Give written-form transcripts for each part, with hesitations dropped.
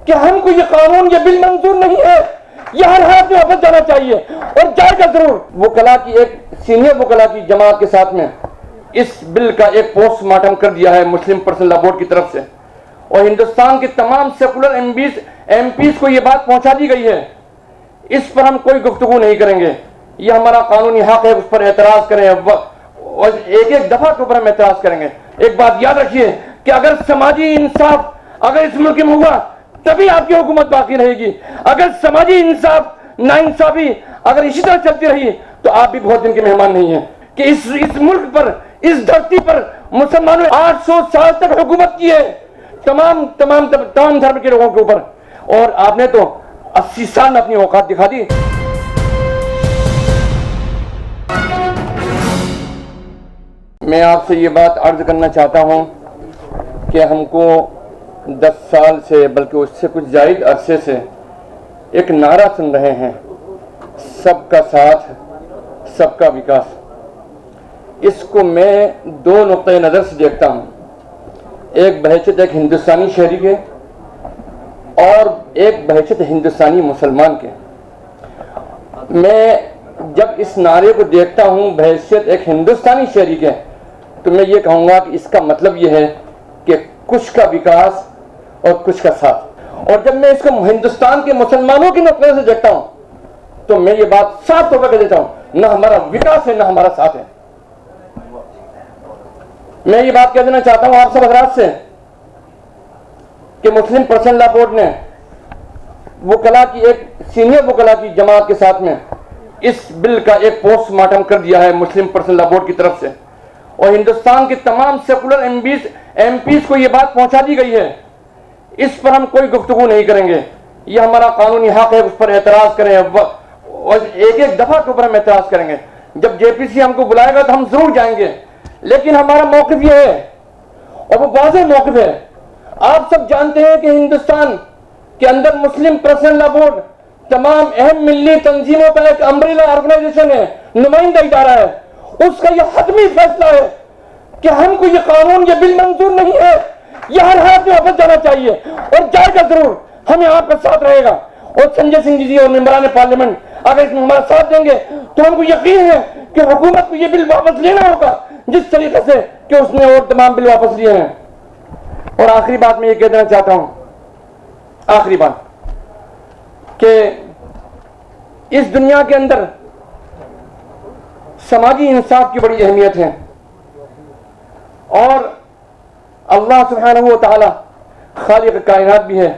کہ ہم کو یہ قانون یہ بل منظور نہیں ہے، یہ ہر حالت میں واپس جانا چاہیے اور جائے گا ضرور۔ وکلاء کی ایک سینئر وکلاء کی جماعت کے ساتھ میں اس بل کا ایک پوسٹ مارٹم کر دیا ہے مسلم پرسنل لا بورڈ کی طرف سے، اور ہندوستان کے تمام سیکولر ایم پیز کو یہ بات پہنچا دی گئی ہے۔ اس پر ہم کوئی گفتگو نہیں کریں گے، یہ ہمارا قانونی حق ہے، اس پر اعتراض کریں اور ایک دفعہ کے اوپر ہم اعتراض کریں گے۔ ایک بات یاد رکھیے کہ اگر سماجی انصاف اگر اس ملک میں ہوا تبھی آپ کی حکومت باقی رہے گی۔ اگر سماجی انصاف ناانصافی اگر اسی طرح چلتی رہی تو آپ بھی بہت دن کے مہمان نہیں ہیں کہ اس ملک پر اس دھرتی پر مسلمانوں نے 800 سال تک حکومت کی ہے تمام دھرم کے لوگوں کے اوپر، اور آپ نے تو 80 سال میں اپنی اوقات دکھا دی۔ میں آپ سے یہ بات عرض کرنا چاہتا ہوں کہ ہم کو 10 سال سے بلکہ اس سے کچھ زائد عرصے سے ایک نعرہ سن رہے ہیں، سب کا ساتھ سب کا وکاس۔ اس کو میں 2 نقطۂ نظر سے دیکھتا ہوں، ایک بحیثیت ایک ہندوستانی شہری کے اور ایک بحیثیت ہندوستانی مسلمان کے۔ میں جب اس نعرے کو دیکھتا ہوں بحیثیت ایک ہندوستانی شہری کے تو میں یہ کہوں گا کہ اس کا مطلب یہ ہے کہ کچھ کا وکاس اور کچھ کا ساتھ، اور جب میں اس کو ہندوستان کے مسلمانوں کے نقطے سے دیکھتا ہوں تو میں یہ بات صاف طور پر کہہ دیتا ہوں، نہ ہمارا وکاس ہے نہ ہمارا ساتھ ہے۔ میں یہ بات کہہ دینا چاہتا ہوں آپ سب حضرات سے کہ مسلم پرسنل لا بورڈ نے وکلاء کی ایک سینئر وکلاء کی جماعت کے ساتھ میں اس بل کا ایک پوسٹ مارٹم کر دیا ہے مسلم پرسنل لا بورڈ کی طرف سے، اور ہندوستان کے تمام سیکولر ایم پیز کو یہ بات پہنچا دی گئی ہے۔ اس پر ہم کوئی گفتگو نہیں کریں گے، یہ ہمارا قانونی حق ہے، اس پر اعتراض کریں اور ایک دفعہ کے اوپر ہم اعتراض کریں گے۔ جب جے پی سی ہم کو بلائے گا تو ہم ضرور جائیں گے، لیکن ہمارا موقف یہ ہے اور وہ واضح موقف ہے۔ آپ سب جانتے ہیں کہ ہندوستان کے اندر مسلم پرسنل لا بورڈ تمام اہم ملی تنظیموں کا ایک امبریلا آرگنائزیشن ہے، نمائندہ ادارہ ہے۔ اس کا یہ حتمی فیصلہ ہے کہ ہم کو یہ قانون یہ بل منظور نہیں ہے، یہ ہر حالت میں واپس جانا چاہیے اور جائے گا ضرور، ہمیں آپ کا ساتھ رہے گا۔ اور سنجے سنگھ جی اور ممبران پارلیمنٹ اگر اس میں ہمارا ساتھ دیں گے تو ہم کو یقین ہے کہ حکومت کو یہ بل واپس لینا ہوگا جس طریقے سے کہ اس نے اور تمام بل واپس لیے ہیں۔ اور آخری بات میں یہ کہہ دینا چاہتا ہوں، آخری بات کہ اس دنیا کے اندر سماجی انصاف کی بڑی اہمیت ہے، اور اللہ سبحانہ و تعالی خالق کائنات بھی ہے،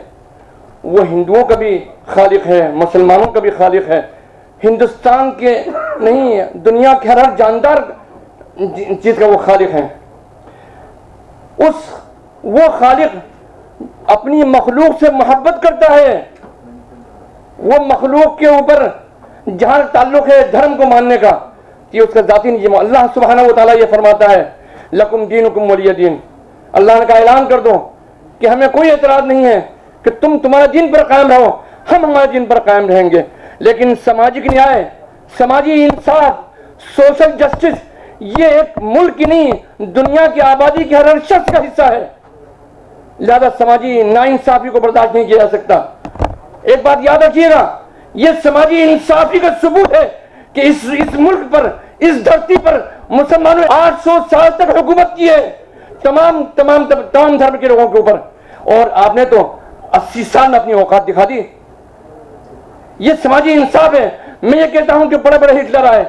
وہ ہندوؤں کا بھی خالق ہے، مسلمانوں کا بھی خالق ہے، ہندوستان کے نہیں دنیا کے ہر جاندار چیز کا وہ خالق ہے۔ وہ خالق اپنی مخلوق سے محبت کرتا ہے، وہ مخلوق کے اوپر جہاں تعلق ہے دھرم کو ماننے کا یہ اس کا ذاتی نظام۔ اللہ سبحانہ و تعالیٰ یہ فرماتا ہے لکم دینکم ولی دین، اللہ نے کہا اعلان کر دو کہ ہمیں کوئی اعتراض نہیں ہے کہ تم تمہارا دین پر قائم رہو، ہم ہمارے دین پر قائم رہیں گے، لیکن سماجک نیائے، سماجی انصاف، سوشل جسٹس یہ ایک ملک کی نہیں دنیا کی آبادی کے ہر شخص کا حصہ ہے، لہذا سماجی ناانصافی کو برداشت نہیں کیا جا سکتا۔ ایک بات یاد رکھیے گا، یہ سماجی انصافی کا ثبوت ہے کہ اس ملک پر اس دھرتی پر مسلمانوں نے 800 سال تک حکومت کی ہے تمام دھرم کے لوگوں کے اوپر، اور آپ نے تو 80 سال میں اپنی اوقات دکھا دی۔ یہ سماجی انصاف ہے۔ میں یہ کہتا ہوں کہ بڑے بڑے ہٹلر آئے،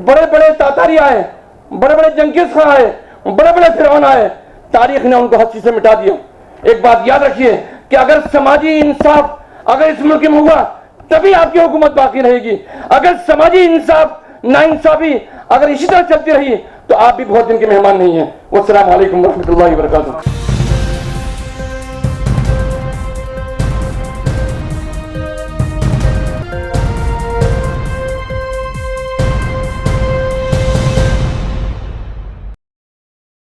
بڑے بڑے تاتاری آئے، بڑے بڑے جنگیز خان آئے، بڑے بڑے فرعون آئے، تاریخ نے ان کو ہستی سے مٹا دیا۔ ایک بات یاد رکھیے کہ اگر سماجی انصاف اگر اس ملک میں ہوا تبھی آپ کی حکومت باقی رہے گی۔ اگر سماجی انصاف ناانصافی اگر اسی طرح چلتی رہی تو آپ بھی بہت دن کے مہمان نہیں ہیں۔ والسلام علیکم ورحمۃ اللہ وبرکاتہ۔